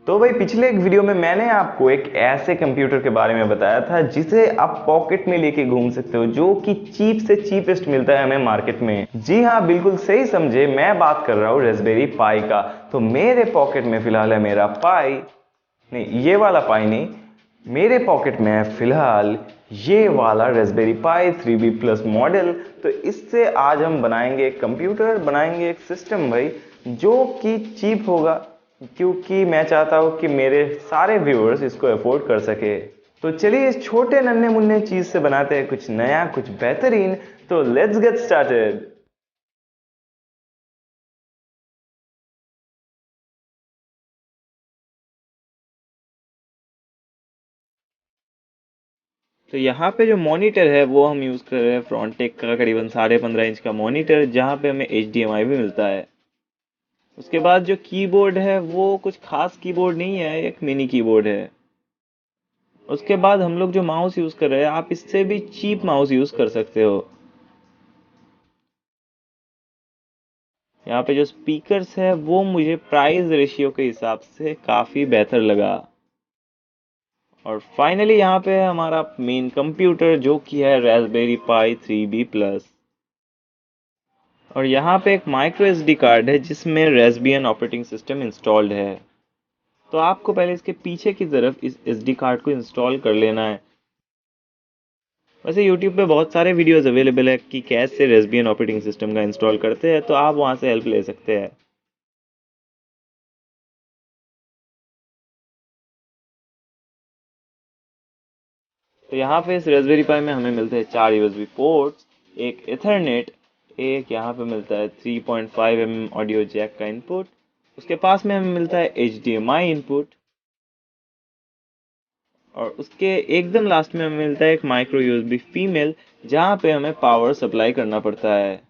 तो भाई पिछले एक वीडियो में मैंने आपको एक ऐसे कंप्यूटर के बारे में बताया था जिसे आप पॉकेट में लेके घूम सकते हो, जो कि चीप से चीपेस्ट मिलता है हमें मार्केट में। जी हाँ, बिल्कुल सही समझे, मैं बात कर रहा हूँ रास्पबेरी पाई का। तो मेरे पॉकेट में फिलहाल है मेरा पाई, नहीं ये वाला पाई नहीं, मेरे पॉकेट में है फिलहाल ये वाला रास्पबेरी पाई 3B प्लस मॉडल। तो इससे आज हम बनाएंगे एक कंप्यूटर, बनाएंगे एक सिस्टम भाई, जो कि चीप होगा, क्योंकि मैं चाहता हूं कि मेरे सारे व्यूअर्स इसको अफोर्ड कर सके। तो चलिए इस छोटे नन्हे मुन्ने चीज से बनाते हैं कुछ नया, कुछ बेहतरीन। तो लेट्स गेट स्टार्टेड। तो यहाँ पे जो मॉनिटर है वो हम यूज़ कर रहे हैं फ्रॉन्टेक का करीबन 15.5 इंच का मॉनिटर, जहाँ पे हमें HDMI भी मिलता है। उसके बाद जो कीबोर्ड है वो कुछ खास कीबोर्ड नहीं है, एक मिनी कीबोर्ड है। उसके बाद हम लोग जो माउस यूज़ कर रहे हैं, आप इससे भी चीप माउस यूज़ कर सकते हो। यहाँ पे जो स्पीकर्स है वो मुझे प्राइस रेशियो के हिसाब से काफ़ी बेहतर लगा। और फाइनली यहाँ पे है हमारा मेन कंप्यूटर, जो कि है रास्पबेरी पाई 3B प्लस। और यहाँ पे एक माइक्रो SD कार्ड है जिसमें रेसबियन ऑपरेटिंग सिस्टम इंस्टॉल्ड है। तो आपको पहले इसके पीछे की तरफ इस SD कार्ड को इंस्टॉल कर लेना है। वैसे YouTube पे बहुत सारे वीडियोस अवेलेबल है कि कैसे रेसबियन ऑपरेटिंग सिस्टम का इंस्टॉल करते हैं, तो आप वहाँ से हेल्प ले सकते हैं। तो यहाँ पे इस रास्पबेरी पाई में हमें मिलते हैं 4 USB पोर्ट्स, एक इथरनेट, एक यहाँ पे मिलता है 3.5 mm ऑडियो जैक का इनपुट। उसके पास में हमें मिलता है HDMI इनपुट, और उसके एकदम लास्ट में हमें मिलता है एक माइक्रो USB फीमेल, जहाँ पे हमें पावर सप्लाई करना पड़ता है।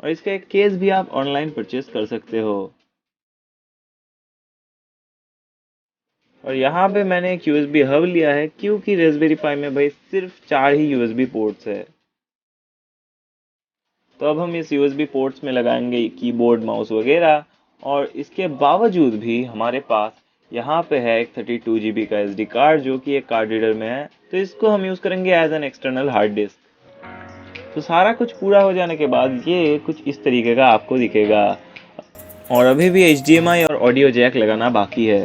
और इसका एक केस भी आप ऑनलाइन परचेज कर सकते हो। और यहाँ पे मैंने एक USB हब लिया है, क्योंकि रास्पबेरी पाई में भाई सिर्फ 4 ही USB पोर्ट्स है। तो अब हम इस USB पोर्ट्स में लगाएंगे कीबोर्ड, माउस वगैरह। और इसके बावजूद भी हमारे पास यहाँ पे है एक 32 GB का SD कार्ड, जो कि एक कार्ड रीडर में है। तो इसको हम यूज़ करेंगे as an external hard disk. तो सारा कुछ पूरा हो जाने के बाद ये कुछ इस तरीके का आपको दिखेगा। और अभी भी HDMI और ऑडियो जैक लगाना बाकी है।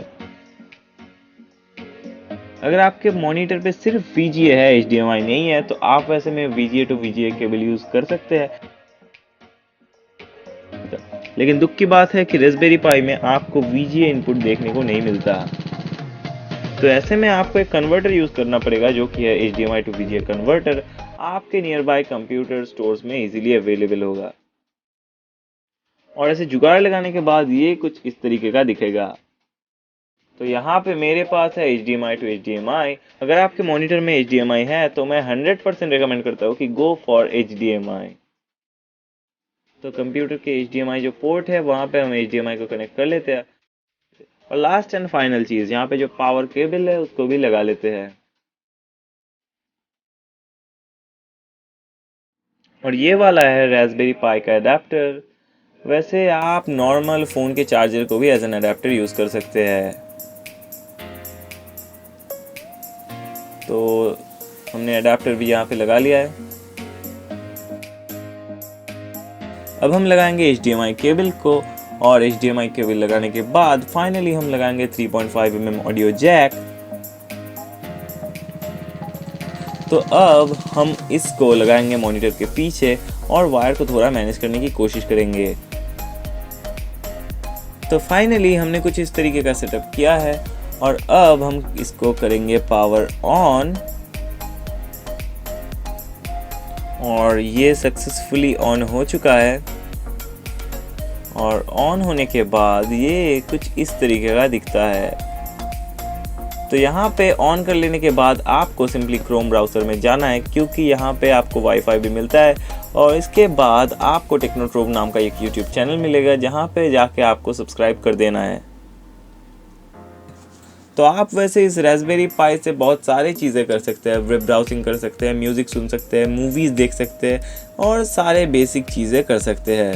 अगर आपके मॉनिटर पे सिर्फ VGA है, HDMI नहीं है, तो आप वैसे में VGA to VGA cable use कर सकते हैं। लेकिन दुख की बात है कि रास्पबेरी पाई में आपको VGA इनपुट देखने को नहीं मिलता। तो ऐसे में आपको एक कन्वर्टर यूज़ करना पड़ेगा, जो कि है HDMI टू VGA कन्वर्टर। आपके नियर बाय कंप्यूटर स्टोर्स में इजीली अवेलेबल होगा। और ऐसे जुगाड़ लगाने के बाद ये कुछ इस तरीके का दिखेगा। तो यहाँ पे मेरे पास है HDMI टू HDMI। अगर आपके मॉनिटर में HDMI है तो मैं 100% रिकमेंड करता हूँ कि गो फॉर HDMI। तो कंप्यूटर के HDMI जो पोर्ट है वहाँ पे हम HDMI को कनेक्ट कर लेते हैं। और लास्ट एंड फाइनल चीज़, यहाँ पे जो पावर केबल है उसको भी लगा लेते हैं। और ये वाला है रास्पबेरी पाई का अडेप्टर। वैसे आप नॉर्मल फ़ोन के चार्जर को भी एज एन अडेप्टर यूज़ कर सकते हैं। तो हमने अडेप्टर भी यहाँ पे लगा लिया है। अब हम लगाएंगे HDMI केबल को, और HDMI केबल लगाने के बाद फाइनली हम लगाएंगे 3.5 mm ऑडियो जैक। तो अब हम इसको लगाएंगे मॉनिटर के पीछे और वायर को थोड़ा मैनेज करने की कोशिश करेंगे। तो फाइनली हमने कुछ इस तरीके का सेटअप किया है। और अब हम इसको करेंगे पावर ऑन, और ये सक्सेसफुली ऑन हो चुका है। और ऑन होने के बाद ये कुछ इस तरीके का दिखता है। तो यहाँ पे ऑन कर लेने के बाद आपको सिंपली क्रोम ब्राउज़र में जाना है, क्योंकि यहाँ पे आपको वाईफाई भी मिलता है। और इसके बाद आपको टेक्नोट्रोब नाम का एक YouTube चैनल मिलेगा, जहाँ पे जाके आपको सब्सक्राइब कर देना है। तो आप वैसे इस रास्पबेरी पाई से बहुत सारी चीज़ें कर सकते हैं। वेब ब्राउजिंग कर सकते हैं, म्यूज़िक सुन सकते हैं, मूवीज़ देख सकते हैं, और सारे बेसिक चीज़ें कर सकते हैं।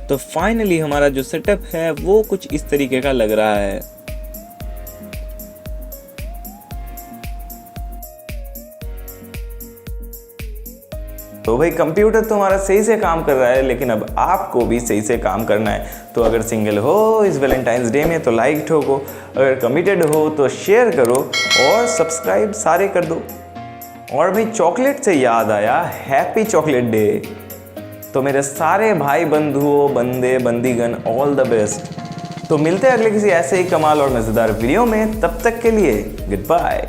तो फाइनली हमारा जो सेटअप है वो कुछ इस तरीके का लग रहा है। तो भाई कंप्यूटर तो हमारा सही से काम कर रहा है, लेकिन अब आपको भी सही से काम करना है। तो अगर सिंगल हो इस वैलेंटाइंस डे में तो लाइक ठोको, अगर कमिटेड हो तो शेयर करो और सब्सक्राइब सारे कर दो। और भाई चॉकलेट से याद आया, हैप्पी चॉकलेट डे। तो मेरे सारे भाई बंधुओं, बंदे बंदीगण, ऑल द बेस्ट। तो मिलते हैं अगले किसी ऐसे ही कमाल और मज़ेदार वीडियो में, तब तक के लिए गुड बाय।